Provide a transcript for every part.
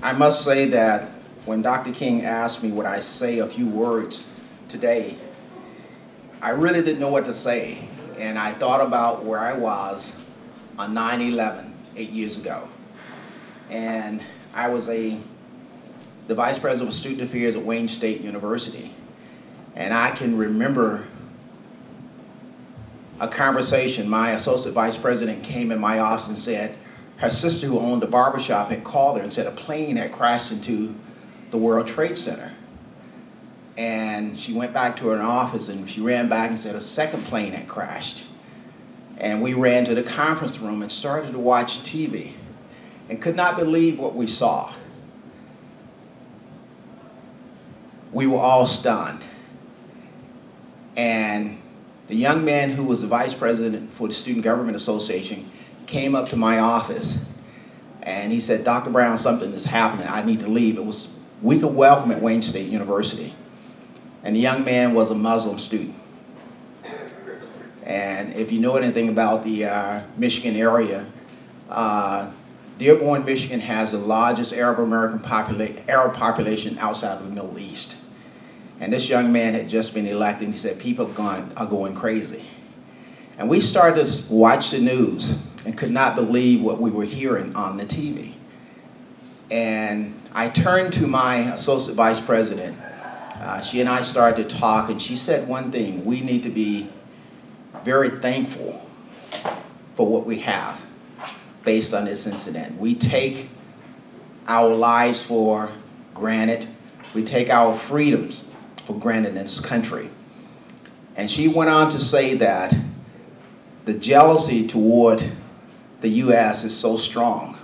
I must say that when Dr. King asked me would I say a few words today, I really didn't know what to say. And I thought about where I was on 9/11, 8 years ago. And I was the Vice President of Student Affairs at Wayne State University. And I can remember a conversation. My Associate Vice President came in my office and said her sister who owned a barbershop had called her and said a plane had crashed into the World Trade Center. And she went back to her office and she ran back and said a second plane had crashed. And we ran to the conference room and started to watch TV and could not believe what we saw. We were all stunned. And the young man who was the vice president for the Student Government Association came up to my office and he said, Dr. Brown, something is happening. I need to leave. It was week of welcome at Wayne State University. And the young man was a Muslim student. And if you know anything about the Michigan area, Dearborn, Michigan has the largest Arab population outside of the Middle East. And this young man had just been elected and he said, people are going crazy. And we started to watch the news and could not believe what we were hearing on the TV. And I turned to my associate vice president. She and I started to talk and she said one thing: we need to be very thankful for what we have based on this incident. We take our lives for granted. We take our freedoms for granted in this country. And she went on to say that the jealousy toward the U.S. is so strong,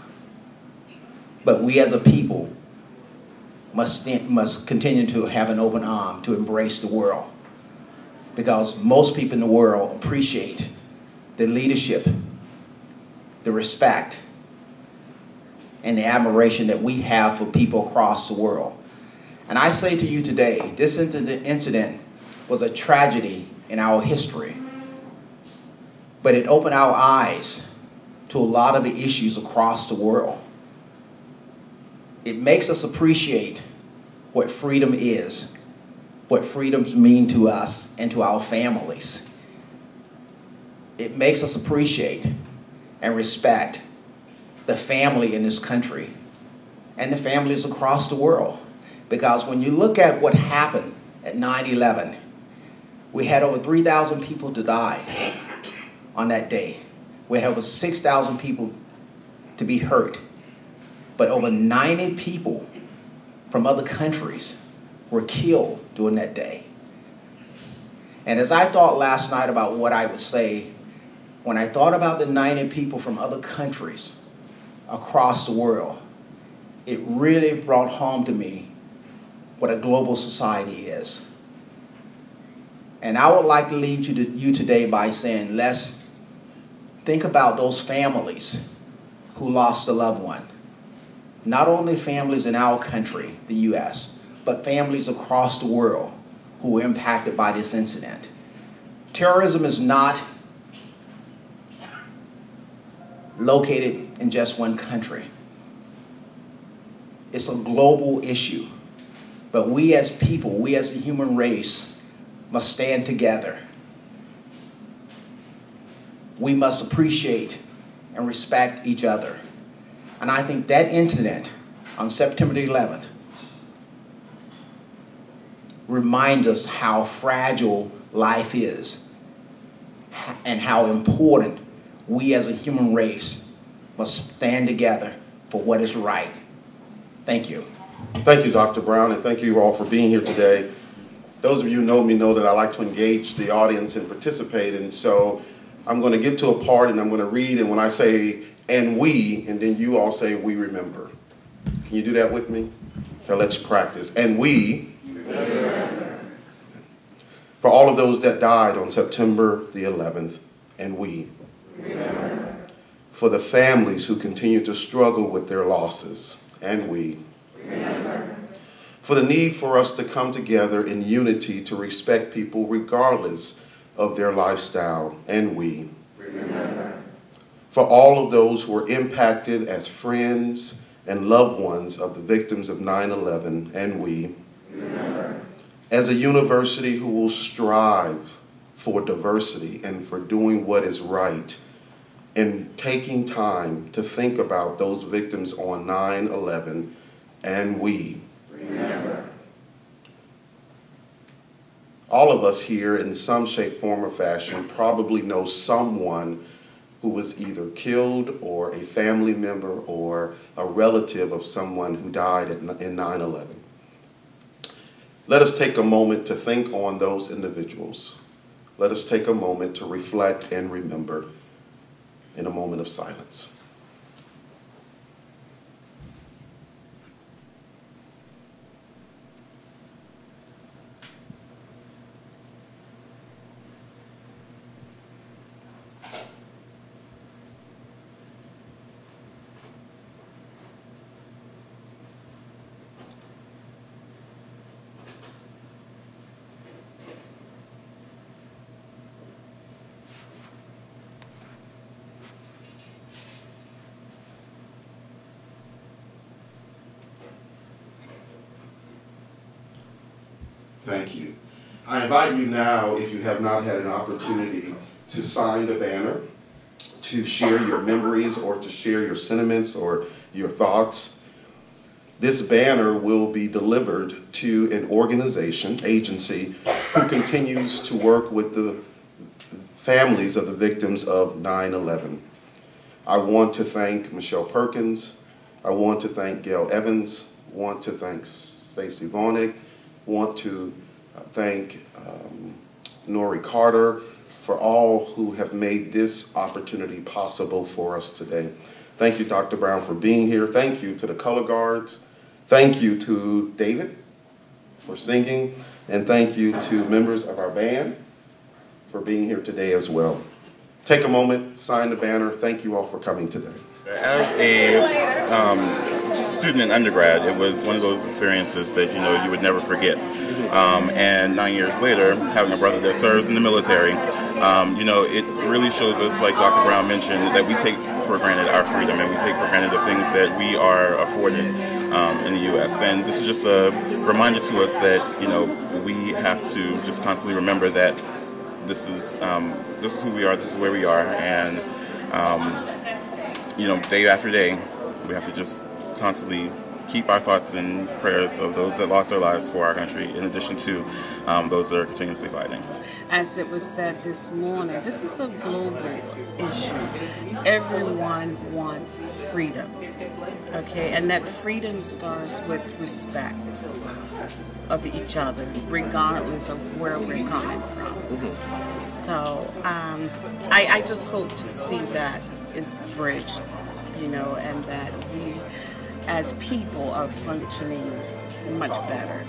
but we as a people must continue to have an open arm to embrace the world, because most people in the world appreciate the leadership, the respect, and the admiration that we have for people across the world. And I say to you today, this incident was a tragedy in our history, but it opened our eyes to a lot of the issues across the world. It makes us appreciate what freedom is, what freedoms mean to us and to our families. It makes us appreciate and respect the family in this country and the families across the world. Because when you look at what happened at 9/11, we had over 3,000 people to die on that day. We had over 6,000 people to be hurt. But over 90 people from other countries were killed during that day. And as I thought last night about what I would say, when I thought about the 90 people from other countries across the world, it really brought home to me what a global society is. And I would like to leave you today by saying, let's think about those families who lost a loved one. Not only families in our country, the U.S., but families across the world who were impacted by this incident. Terrorism is not located in just one country. It's a global issue. But we as people, we as the human race, must stand together. We must appreciate and respect each other. And I think that incident on September the 11th reminds us how fragile life is and how important we as a human race must stand together for what is right. Thank you. Thank you, Dr. Brown, and thank you all for being here today. Those of you who know me know that I like to engage the audience and participate, and so I'm going to get to a part and I'm going to read, and when I say, and we, and then you all say, we remember. Can you do that with me? So let's practice. And we remember. For all of those that died on September the 11th, and we remember. For the families who continue to struggle with their losses, and we remember. For the need for us to come together in unity to respect people regardless of their lifestyle, and we remember. For all of those who were impacted as friends and loved ones of the victims of 9/11, and we remember. As a university who will strive for diversity and for doing what is right, and taking time to think about those victims on 9/11, and we remember. All of us here in some shape, form, or fashion probably know someone who was either killed or a family member or a relative of someone who died in 9/11. Let us take a moment to think on those individuals. Let us take a moment to reflect and remember in a moment of silence. Thank you. I invite you now, if you have not had an opportunity, to sign the banner, to share your memories or to share your sentiments or your thoughts. This banner will be delivered to an organization, agency, who continues to work with the families of the victims of 9/11. I want to thank Michelle Perkins. I want to thank Gail Evans. I want to thank Stacey Vonig. Want to thank Nori Carter for all who have made this opportunity possible for us today. Thank you, Dr. Brown, for being here. Thank you to the color guards. Thank you to David for singing. And thank you to members of our band for being here today as well. Take a moment, sign the banner. Thank you all for coming today. As a student in undergrad, it was one of those experiences that you would never forget. And 9 years later, having a brother that serves in the military, it really shows us, like Dr. Brown mentioned, that we take for granted our freedom and we take for granted the things that we are afforded in the U.S. And this is just a reminder to us that we have to just constantly remember that this is who we are, this is where we are, and day after day, we have to just constantly keep our thoughts and prayers of those that lost their lives for our country, in addition to those that are continuously fighting. As it was said this morning, this is a global issue. Everyone wants freedom, okay? And that freedom starts with respect of each other, regardless of where we're coming from. So I just hope to see that is bridged, and that we as people are functioning much better.